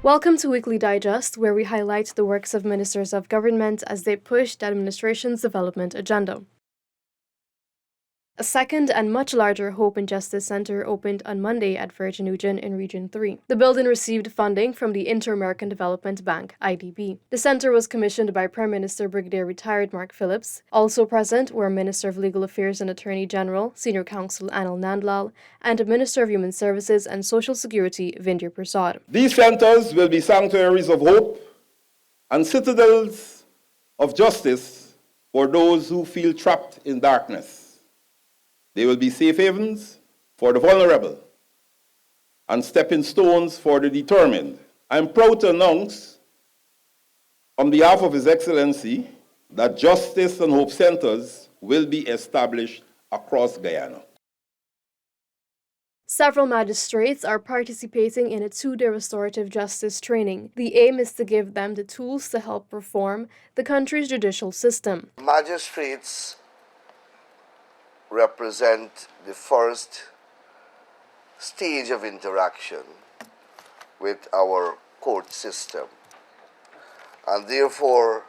Welcome to Weekly Digest, where we highlight the works of ministers of government as they push the administration's development agenda. A second and much larger Hope and Justice Center opened on Monday at Virgin Nugent in Region 3. The building received funding from the Inter-American Development Bank, IDB. The center was commissioned by Prime Minister Brigadier Retired Mark Phillips. Also present were Minister of Legal Affairs and Attorney General, Senior Counsel Anil Nandlal, and Minister of Human Services and Social Security, Vindir Prasad. These centers will be sanctuaries of hope and citadels of justice for those who feel trapped in darkness. They will be safe havens for the vulnerable and stepping stones for the determined. I'm proud to announce, on behalf of His Excellency, that Justice and Hope Centers will be established across Guyana. Several magistrates are participating in a two-day restorative justice training. The aim is to give them the tools to help reform the country's judicial system. Magistrates represent the first stage of interaction with our court system. And therefore,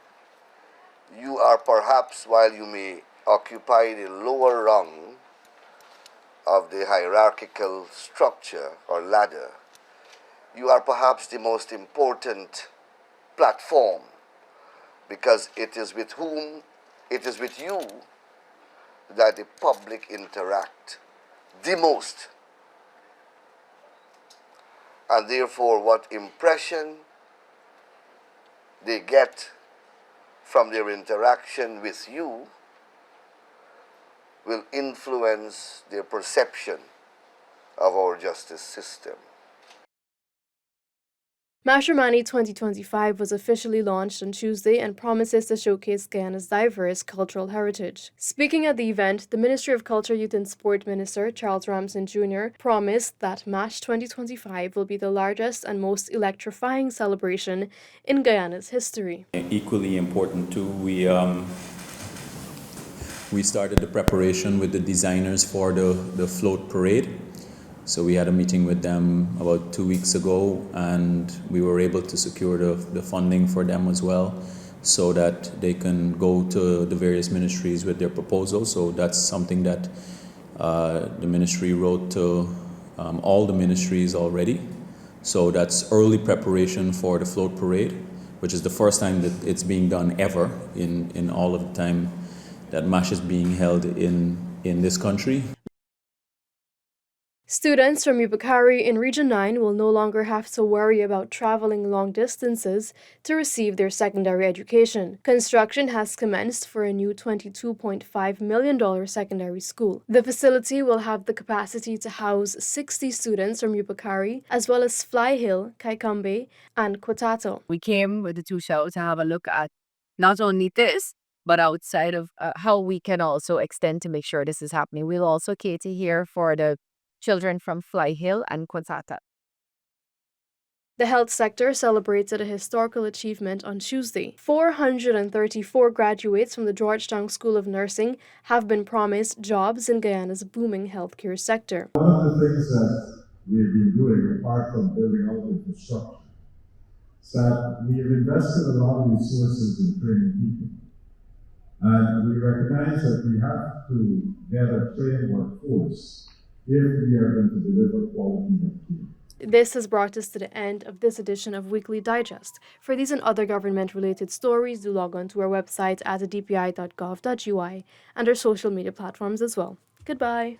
you are perhaps, while you may occupy the lower rung of the hierarchical structure or ladder, you are perhaps the most important platform, because it is with you that the public interact the most. And therefore, what impression they get from their interaction with you will influence their perception of our justice system. Mashramani 2025 was officially launched on Tuesday and promises to showcase Guyana's diverse cultural heritage. Speaking at the event, the Ministry of Culture, Youth and Sport Minister Charles Ramson Jr. promised that MASH 2025 will be the largest and most electrifying celebration in Guyana's history. Equally important too, we started the preparation with the designers for the float parade. So we had a meeting with them about 2 weeks ago, and we were able to secure the funding for them as well, so that they can go to the various ministries with their proposals. So that's something that the ministry wrote to all the ministries already. So that's early preparation for the float parade, which is the first time that it's being done ever in all of the time that MASH is being held in this country. Students from Ubakari in Region 9 will no longer have to worry about traveling long distances to receive their secondary education. Construction has commenced for a new $22.5 million secondary school. The facility will have the capacity to house 60 students from Ubakari, as well as Fly Hill, Kaikambe, and Kwatato. We came with the two shows to have a look at not only this, but outside of how we can also extend to make sure this is happening. We'll also cater here for the children from Fly Hill and Kwatata. The health sector celebrated a historical achievement on Tuesday. 434 graduates from the Georgetown School of Nursing have been promised jobs in Guyana's booming healthcare sector. One of the things that we've been doing, apart from building out infrastructure, is that we have invested a lot of resources in training people. And we recognize that we have to get a trained workforce if we are going to deliver quality healthcare. This has brought us to the end of this edition of Weekly Digest. For these and other government-related stories, do log on to our website at dpi.gov.ui and our social media platforms as well. Goodbye.